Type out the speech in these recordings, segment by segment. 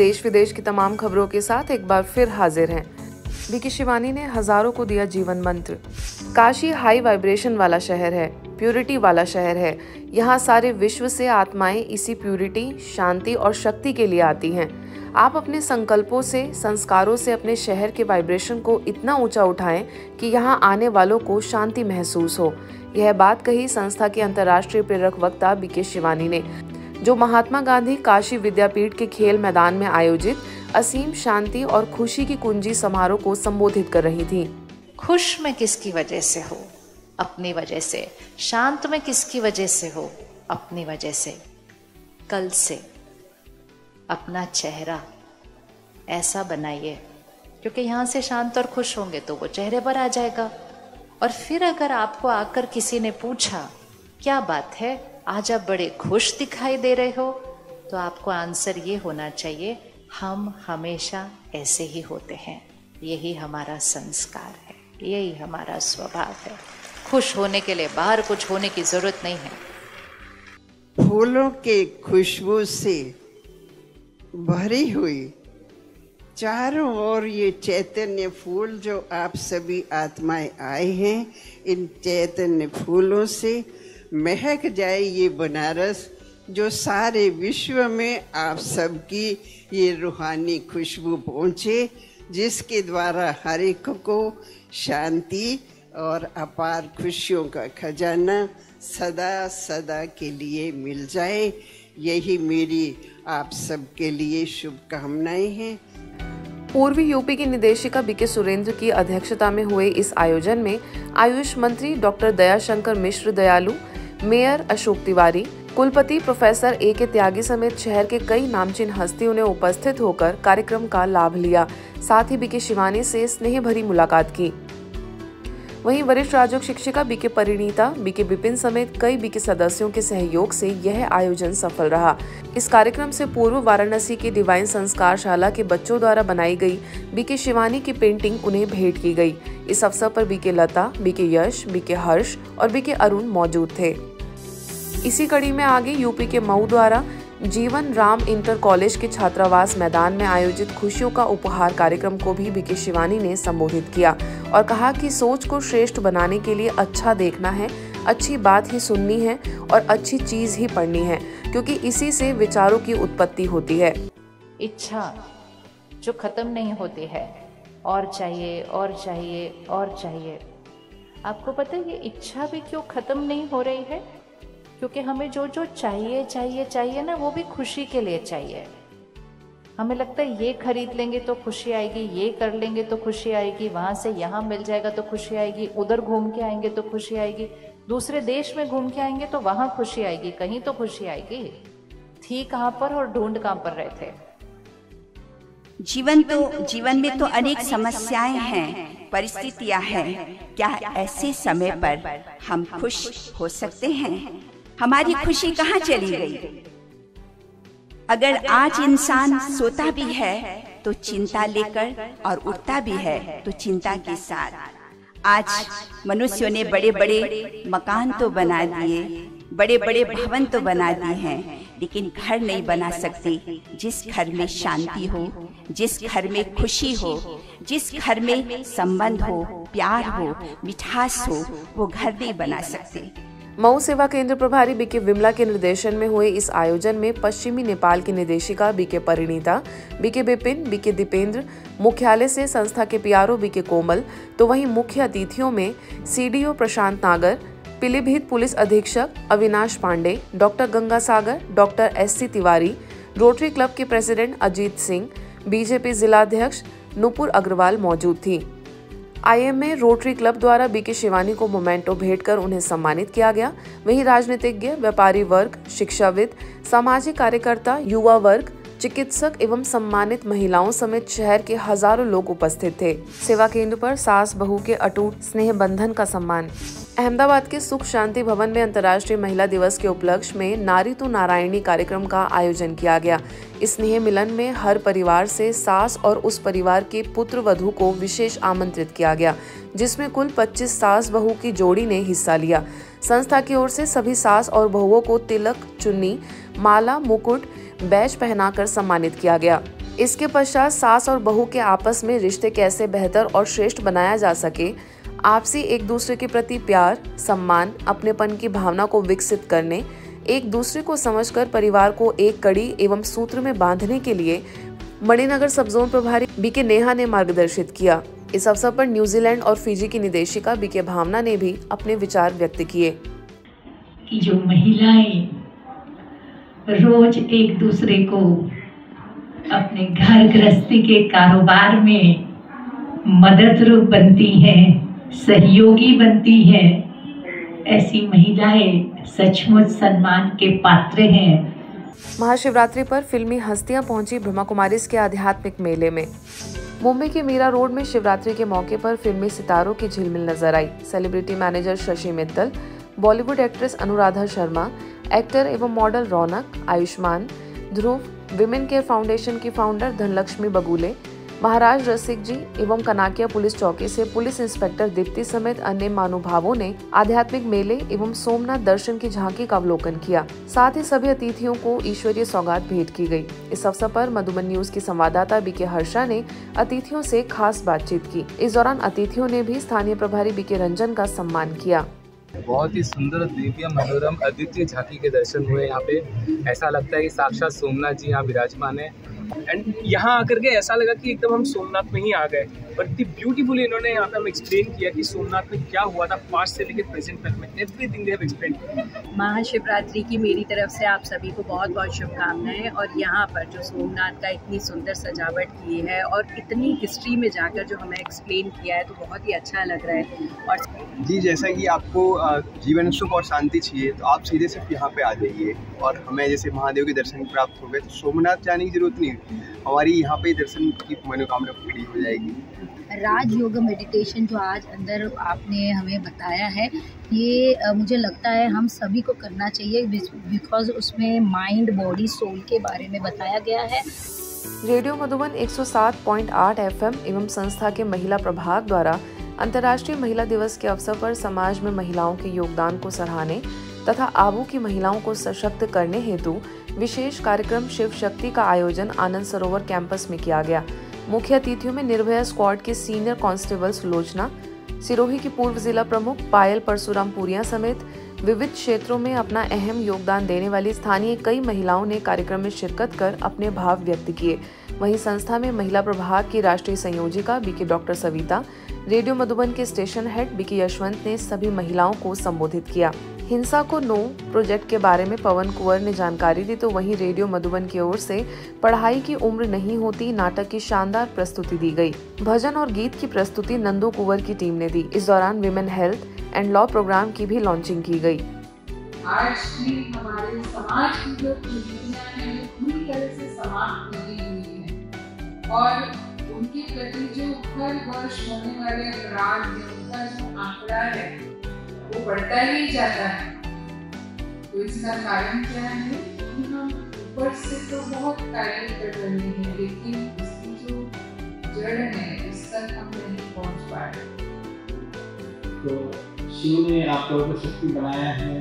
देश विदेश की तमाम खबरों के साथ एक बार फिर हाजिर हैं। बीके शिवानी ने हजारों को दिया जीवन मंत्र। काशी हाई वाइब्रेशन वाला शहर है, प्यूरिटी वाला शहर है। यहाँ सारे विश्व से आत्माएं इसी प्यूरिटी, शांति और शक्ति के लिए आती हैं। आप अपने संकल्पों से, संस्कारों से अपने शहर के वाइब्रेशन को इतना ऊंचा उठाएं कि यहाँ आने वालों को शांति महसूस हो। यह बात कही संस्था के अंतर्राष्ट्रीय प्रेरक वक्ता बीके शिवानी ने, जो महात्मा गांधी काशी विद्यापीठ के खेल मैदान में आयोजित असीम शांति और खुशी की कुंजी समारोह को संबोधित कर रही थी। खुश में किसकी वजह से हो? अपनी वजह से। शांत में किसकी वजह से हो? अपनी वजह से। कल से अपना चेहरा ऐसा बनाइए, क्योंकि यहाँ से शांत और खुश होंगे तो वो चेहरे पर आ जाएगा। और फिर अगर आपको आकर किसी ने पूछा क्या बात है, आज आप बड़े खुश दिखाई दे रहे हो, तो आपको आंसर ये होना चाहिए, हम हमेशा ऐसे ही होते हैं, यही हमारा संस्कार है, यही हमारा स्वभाव है। खुश होने के लिए बाहर कुछ होने की जरूरत नहीं है। फूलों के खुशबू से भरी हुई चारों ओर ये चैतन्य फूल जो आप सभी आत्माएं आए हैं, इन चैतन्य फूलों से महक जाए ये बनारस, जो सारे विश्व में आप सबकी ये रूहानी खुशबू पहुँचे, जिसके द्वारा हर एक को शांति और अपार खुशियों का खजाना सदा सदा के लिए मिल जाए। यही मेरी आप सबके लिए शुभकामनाएं हैं। पूर्वी यूपी की निदेशिका बीके सुरेंद्र की अध्यक्षता में हुए इस आयोजन में आयुष मंत्री डॉक्टर दयाशंकर मिश्र दयालु, मेयर अशोक तिवारी, कुलपति प्रोफेसर ए.के. त्यागी समेत शहर के कई नामचीन हस्तियों ने उपस्थित होकर कार्यक्रम का लाभ लिया। साथ ही बीके शिवानी से स्नेह भरी मुलाकात की। वहीं वरिष्ठ राजयोग शिक्षिका बीके परिणीता, बीके विपिन समेत कई बीके सदस्यों के सहयोग से यह आयोजन सफल रहा। इस कार्यक्रम से पूर्व वाराणसी की डिवाइन संस्कार शाला के बच्चों द्वारा बनाई गई बीके शिवानी की पेंटिंग उन्हें भेंट की गई। इस अवसर पर बीके लता, बीके यश, बीके हर्ष और बीके अरुण मौजूद थे। इसी कड़ी में आगे यूपी के मऊ द्वारा जीवन राम इंटर कॉलेज के छात्रावास मैदान में आयोजित खुशियों का उपहार कार्यक्रम को भी बीके शिवानी ने संबोधित किया और कहा कि सोच को श्रेष्ठ बनाने के लिए अच्छा देखना है, अच्छी बात ही सुननी है और अच्छी चीज ही पढ़नी है, क्योंकि इसी से विचारों की उत्पत्ति होती है। इच्छा जो खत्म नहीं होती है, और चाहिए और चाहिए और चाहिए। आपको पता है ये इच्छा भी क्यों खत्म नहीं हो रही है? क्योंकि हमें जो जो चाहिए चाहिए चाहिए ना, वो भी खुशी के लिए चाहिए। हमें लगता है ये खरीद लेंगे तो खुशी आएगी, ये कर लेंगे तो खुशी आएगी, वहां से यहाँ मिल जाएगा तो खुशी आएगी, उधर घूम के आएंगे तो खुशी आएगी, दूसरे देश में घूम के आएंगे तो वहां खुशी आएगी, कहीं तो खुशी आएगी। थी कहाँ पर और ढूंढ कहाँ पर रहे थे? जीवन में तो अनेक समस्याएं हैं, परिस्थितियां हैं। क्या ऐसे समय पर हम खुश हो सकते हैं? हमारी खुशी कहाँ चली गई? अगर आज इंसान सोता भी है तो चिंता लेकर और उठता भी है तो चिंता के साथ। आज मनुष्यों ने बड़े बड़े मकान तो बना दिए, बड़े बड़े भवन तो बना दिए हैं, लेकिन घर नहीं बना सकते जिस घर में शांति हो, जिस घर में खुशी हो, जिस घर में संबंध हो, प्यार हो, मिठास हो, वो घर नहीं बना सकते। मऊ सेवा केंद्र प्रभारी बीके विमला के निर्देशन में हुए इस आयोजन में पश्चिमी नेपाल की निदेशिका बीके परिणीता, बीके विपिन, बीके दीपेंद्र, मुख्यालय से संस्था के पीआरओ बीके कोमल, तो वहीं मुख्य अतिथियों में सीडीओ प्रशांत नागर, पीलीभीत पुलिस अधीक्षक Avinash Pandey, doctor Ganga Sagar, doctor S C. Tiwari, Rotary club के प्रेसिडेंट अजीत सिंह, बीजेपी जिलाध्यक्ष नुपुर अग्रवाल मौजूद थी। आईएमए रोटरी क्लब द्वारा बीके शिवानी को मोमेंटो भेंट कर उन्हें सम्मानित किया गया। वहीं राजनीतिज्ञ, व्यापारी वर्ग, शिक्षाविद, सामाजिक कार्यकर्ता, युवा वर्ग, चिकित्सक एवं सम्मानित महिलाओं समेत शहर के हजारों लोग उपस्थित थे। सेवा केंद्र पर सास बहू के अटूट स्नेह बंधन का सम्मान। अहमदाबाद के सुख शांति भवन में अंतर्राष्ट्रीय महिला दिवस के उपलक्ष्य में नारी तू नारायणी कार्यक्रम का आयोजन किया गया। इस स्नेह मिलन में हर परिवार से सास और उस परिवार के पुत्र वधू को विशेष आमंत्रित किया गया, जिसमें कुल 25 सास बहू की जोड़ी ने हिस्सा लिया। संस्था की ओर से सभी सास और बहुओं को तिलक, चुन्नी, माला, मुकुट, बैज पहनाकर सम्मानित किया गया। इसके पश्चात सास और बहू के आपस में रिश्ते कैसे बेहतर और श्रेष्ठ बनाया जा सके, आपसी एक दूसरे के प्रति प्यार, सम्मान, अपनेपन की भावना को विकसित करने, एक दूसरे को समझकर परिवार को एक कड़ी एवं सूत्र में बांधने के लिए मणिनगर सब जोन प्रभारी बीके नेहा ने मार्गदर्शित किया। इस अवसर पर न्यूजीलैंड और फिजी की निदेशिका बीके भावना ने भी अपने विचार व्यक्त किए। कि जो महिलाएं रोज एक दूसरे को अपने घर गृहस्थी के कारोबार में मदद रूप बनती हैं, सहयोगी बनती हैं, ऐसी महिलाएं सचमुच सम्मान के पात्र हैं। महाशिवरात्रि पर फिल्मी हस्तियां पहुंची ब्रह्मा कुमारीज के आध्यात्मिक मेले में। मुंबई के मीरा रोड में शिवरात्रि के मौके पर फिल्मी सितारों की झिलमिल नजर आई। Celebrity manager Shashi Mittal, Bollywood actress Anuradha Sharma, actor एवं model Raunak, Ayushman, Dhruv, women care foundation की फाउंडर धनलक्ष्मी बगुले, महाराज रसिक जी एवं कनाकिया पुलिस चौकी से पुलिस इंस्पेक्टर दीप्ति समेत अन्य महानुभावों ने आध्यात्मिक मेले एवं सोमनाथ दर्शन की झांकी का अवलोकन किया। साथ ही सभी अतिथियों को ईश्वरीय सौगात भेंट की गई। इस अवसर पर मधुबन न्यूज की संवाददाता बीके हर्षा ने अतिथियों से खास बातचीत की। इस दौरान अतिथियों ने भी स्थानीय प्रभारी बीके रंजन का सम्मान किया। बहुत ही सुंदर, दिव्य, मनोरम, अद्वितीय झांकी के दर्शन हुए। यहाँ पे ऐसा लगता है कि साक्षात सोमनाथ जी यहाँ विराजमान है। एंड यहाँ आकर के ऐसा लगा कि एकदम हम सोमनाथ में ही आ गए। और इतनी ब्यूटीफुली इन्होंने यहाँ पे हमें एक्सप्लेन किया कि सोमनाथ में क्या हुआ था पास्ट से लेकर प्रेजेंट तक में, everything they have explain. Mahashivratri की मेरी तरफ से आप सभी को बहुत बहुत शुभकामनाएं। और यहाँ पर जो सोमनाथ का इतनी सुंदर सजावट की है और इतनी हिस्ट्री में जाकर जो हमें एक्सप्लेन किया है, तो बहुत ही अच्छा लग रहा है। और जी, जैसा कि आपको जीवन सुख और शांति चाहिए तो आप सीधे सिर्फ यहाँ पे आ जाइए। और हमें जैसे महादेव के दर्शन प्राप्त हो गए तो सोमनाथ जाने की जरूरत नहीं, हमारी यहाँ पे दर्शन की मनोकामना पूरी हो जाएगी। राजयोग मेडिटेशन जो आज अंदर आपने हमें बताया है, ये मुझे लगता है हम सभी को करना चाहिए, बिकॉज उसमें माइंड, बॉडी, सोल के बारे में बताया गया है। रेडियो मधुबन 107.8 FM एवं संस्था के महिला प्रभाग द्वारा अंतर्राष्ट्रीय महिला दिवस के अवसर पर समाज में महिलाओं के योगदान को सराहने तथा आबू की महिलाओं को सशक्त करने हेतु विशेष कार्यक्रम शिव शक्ति का आयोजन आनंद सरोवर कैंपस में किया गया। मुख्य अतिथियों में निर्भया स्क्वाड के सीनियर कांस्टेबल सुलोचना, सिरोही की पूर्व जिला प्रमुख पायल परशुराम पुरिया समेत विविध क्षेत्रों में अपना अहम योगदान देने वाली स्थानीय कई महिलाओं ने कार्यक्रम में शिरकत कर अपने भाव व्यक्त किए। वहीं संस्था में महिला प्रभाग की राष्ट्रीय संयोजिका बीके डॉक्टर सविता, रेडियो मधुबन के स्टेशन हेड बीके यशवंत ने सभी महिलाओं को संबोधित किया। हिंसा को नो प्रोजेक्ट के बारे में पवन कुंवर ने जानकारी दी, तो वहीं रेडियो मधुबन की ओर से पढ़ाई की उम्र नहीं होती नाटक की शानदार प्रस्तुति दी गई। भजन और गीत की प्रस्तुति नंदू कुंवर की टीम ने दी। इस दौरान women health and law program की भी लॉन्चिंग की गई। आज भी हमारे समाज की जो कुरीतियां हैं वो पूरी तरह से समाप्त नहीं हुई है और उनके प्रति जो हर वर्ष होने वाले अपराध उनका जो आंकड़ा है वो बढ़ता ही जाता है। तो इसका कारण क्या है कि हम ऊपर से तो बहुत कार्य कर रहे हैं, लेकिन इसकी जो जड़ है उस तक हम नहीं पहुंच पा रहे। तो शिव ने आप लोगों को शक्ति बनाया है,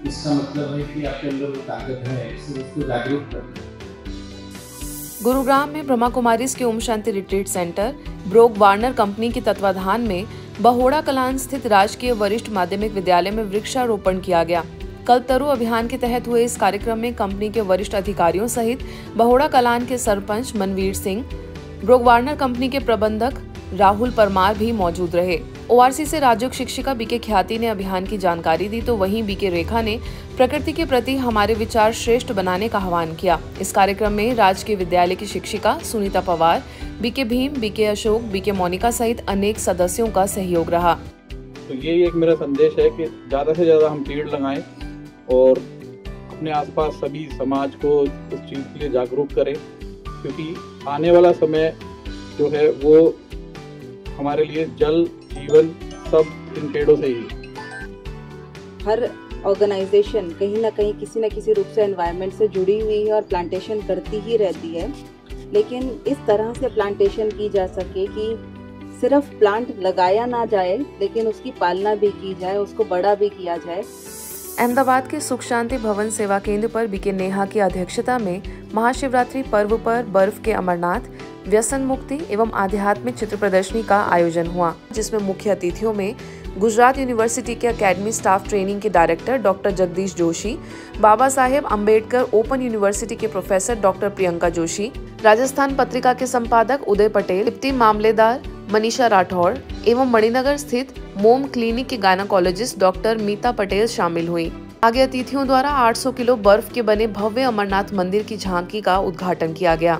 इसका मतलब है कि आपके अंदर वो ताकत है, इससे उसको जागरूक करना। गुरुग्राम में ब्रह्मा कुमारीज के Om Shanti retreat centre Brock Warner company के तत्वाधान में बहोड़ा कलान स्थित राजकीय वरिष्ठ माध्यमिक विद्यालय में वृक्षारोपण किया गया। कल्पतरु अभियान के तहत हुए इस कार्यक्रम में कंपनी के वरिष्ठ अधिकारियों सहित बहोड़ा कलान के sarpanch Manveer Singh, Brock Warner company के प्रबंधक राहुल परमार भी मौजूद रहे। ओआरसी से राजयोग शिक्षिका बीके ख्याति ने अभियान की जानकारी दी, तो वहीं बीके रेखा ने प्रकृति के प्रति हमारे विचार श्रेष्ठ बनाने का आह्वान किया। इस कार्यक्रम में राजकीय विद्यालय की शिक्षिका Sunita Pawar, BK Bheem, BK Ashok, BK Monika सहित अनेक सदस्यों का सहयोग रहा। तो ये एक मेरा संदेश है कि ज़्यादा से ज़्यादा हम पेड़ लगाएं और अपने आसपास सभी समाज को इस चीज़ के लिए जागरूक करें, क्योंकि आने वाला समय जो है वो हमारे लिए जल, जीवन सब इन पेड़ों से ही। हर ऑर्गेनाइजेशन कहीं ना कहीं किसी न किसी रूप से एनवायरनमेंट से जुड़ी हुई है और प्लांटेशन करती ही रहती है, लेकिन इस तरह से प्लांटेशन की जा सके कि सिर्फ प्लांट लगाया ना जाए लेकिन उसकी पालना भी की जाए, उसको बड़ा भी किया जाए। अहमदाबाद के सुख शांति भवन सेवा केंद्र पर बीके नेहा की अध्यक्षता में महाशिवरात्रि पर्व पर बर्फ के अमरनाथ, व्यसन मुक्ति एवं आध्यात्मिक चित्र प्रदर्शनी का आयोजन हुआ, जिसमें मुख्य अतिथियों में गुजरात यूनिवर्सिटी के एकेडमी स्टाफ ट्रेनिंग के director doctor Jagdish Joshi, Baba Saheb Ambedkar open university के प्रोफेसर डॉक्टर प्रियंका जोशी, राजस्थान पत्रिका के संपादक उदय पटेल, डिप्टी मामलेदार मनीषा राठौड़ एवं मणिनगर स्थित मोम क्लिनिक की गायनेकोलॉजिस्ट डॉक्टर मीता पटेल शामिल हुई। आगे अतिथियों द्वारा 800 किलो बर्फ के बने भव्य अमरनाथ मंदिर की झांकी का उद्घाटन किया गया।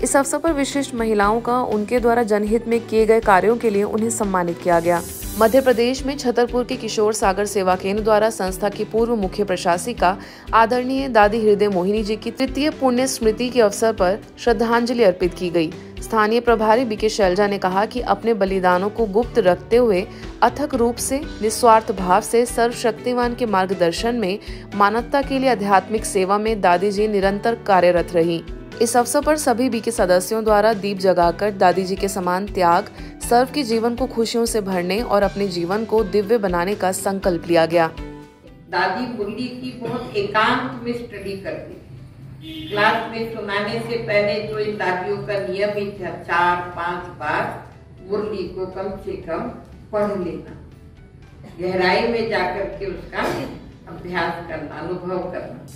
इस अवसर पर विशिष्ट महिलाओं का उनके द्वारा जनहित में किए गए कार्यों के लिए उन्हें सम्मानित किया गया। मध्य प्रदेश में छतरपुर के किशोर सागर सेवा केंद्र द्वारा संस्था की पूर्व मुख्य प्रशासिका आदरणीय दादी हृदय मोहिनी जी की तृतीय पुण्य स्मृति के अवसर पर श्रद्धांजलि अर्पित की गई। स्थानीय प्रभारी बीके शैलजा ने कहा कि अपने बलिदानों को गुप्त रखते हुए अथक रूप से निस्वार्थ भाव से सर्वशक्तिमान के मार्गदर्शन में मानवता के लिए आध्यात्मिक सेवा में दादी जी निरंतर कार्यरत रही। इस अवसर पर सभी बीके सदस्यों द्वारा दीप जगाकर दादी जी के समान त्याग, सर्व के जीवन को खुशियों से भरने और अपने जीवन को दिव्य बनाने का संकल्प लिया गया। दादी मुरली की बहुत एकांत में स्टडी करती, क्लास में सुनाने से पहले तो इन दादियों का नियम ही था 4-5 बार मुरली को कम से कम पढ़ लेना, गहराई में जाकर के उसका अभ्यास करना, अनुभव करना।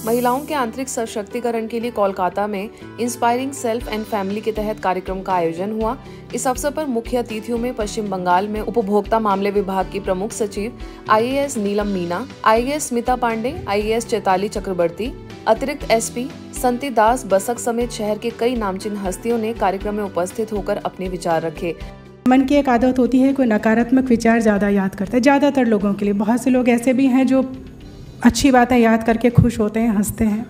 महिलाओं के आंतरिक सशक्तिकरण के लिए कोलकाता में इंस्पायरिंग सेल्फ एंड फैमिली के तहत कार्यक्रम का आयोजन हुआ। इस अवसर पर मुख्य अतिथियों में पश्चिम बंगाल में उपभोक्ता मामले विभाग की प्रमुख सचिव IAS नीलम मीना, IAS स्मिता पांडे, IAS चैताली चक्रवर्ती, अतिरिक्त SP संती दास बसक समेत शहर के कई नामचीन हस्तियों ने कार्यक्रम में उपस्थित होकर अपने विचार रखे। मन की एक आदत होती है, कोई नकारात्मक विचार ज़्यादा याद करता है, ज़्यादातर लोगों के लिए। बहुत से लोग ऐसे भी हैं जो अच्छी बातें याद करके खुश होते हैं, हंसते हैं,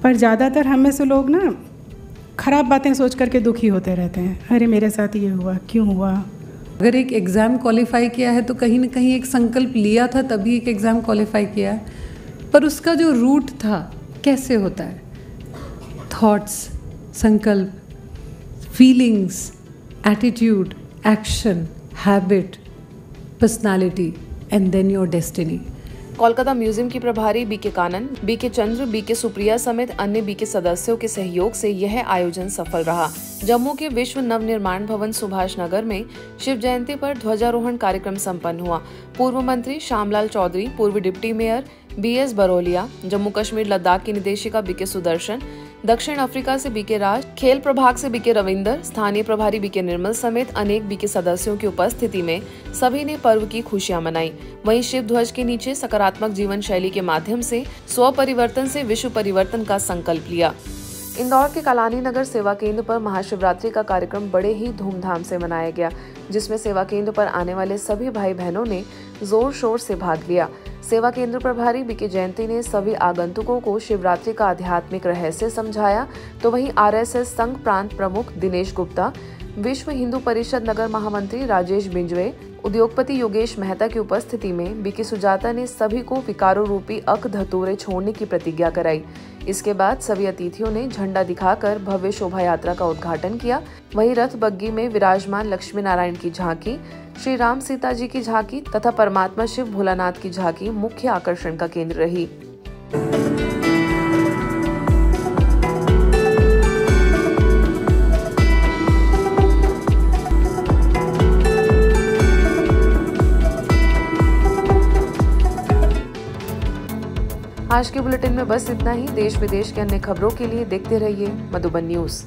पर ज़्यादातर हम में से लोग ना खराब बातें सोच करके दुखी होते रहते हैं। अरे मेरे साथ ये हुआ, क्यों हुआ। अगर एक एग्ज़ाम क्वालिफाई किया है तो कहीं ना कहीं एक संकल्प लिया था तभी एक एग्ज़ाम क्वालिफाई किया है, पर उसका जो रूट था कैसे होता है, थॉट्स, संकल्प, feelings, attitude, action, habit, personality and then your destiny. Kolkata museum की प्रभारी BK Kanan, BK Chandra, BK Supriya समेत अन्य बीके सदस्यों के सहयोग से यह आयोजन सफल रहा। जम्मू के विश्व नवनिर्माण भवन सुभाष नगर में शिव जयंती पर ध्वजारोहण कार्यक्रम संपन्न हुआ। पूर्व मंत्री श्यामलाल चौधरी, पूर्व deputy mayor BS Barolia, Jammu Kashmir Ladakh की निदेशिका बीके सुदर्शन, दक्षिण अफ्रीका से बीके राज, खेल प्रभाग से बीके रविंदर, स्थानीय प्रभारी बीके निर्मल समेत अनेक बीके सदस्यों की उपस्थिति में सभी ने पर्व की खुशियां मनाई। वहीं शिव ध्वज के नीचे सकारात्मक जीवन शैली के माध्यम से स्व परिवर्तन से विश्व परिवर्तन का संकल्प लिया। इंदौर के कलानी नगर सेवा केंद्र पर महाशिवरात्रि का कार्यक्रम बड़े ही धूमधाम से मनाया गया, जिसमें सेवा केंद्र पर आने वाले सभी भाई बहनों ने जोर शोर से भाग लिया। सेवा केंद्र प्रभारी बीके जयंती ने सभी आगंतुकों को शिवरात्रि का आध्यात्मिक रहस्य समझाया, तो वहीं RSS संघ प्रांत प्रमुख दिनेश गुप्ता, विश्व हिंदू परिषद नगर महामंत्री राजेश बिंजवे, उद्योगपति योगेश मेहता की उपस्थिति में बीके सुजाता ने सभी को विकारों रूपी अक धतूरे छोड़ने की प्रतिज्ञा कराई। इसके बाद सभी अतिथियों ने झंडा दिखाकर भव्य शोभा यात्रा का उद्घाटन किया। वहीं रथ बग्गी में विराजमान लक्ष्मी नारायण की झांकी, श्री राम सीता जी की झांकी तथा परमात्मा शिव भोलानाथ की झांकी मुख्य आकर्षण का केंद्र रही। आज के बुलेटिन में बस इतना ही। देश विदेश के अन्य खबरों के लिए देखते रहिए मधुबन न्यूज।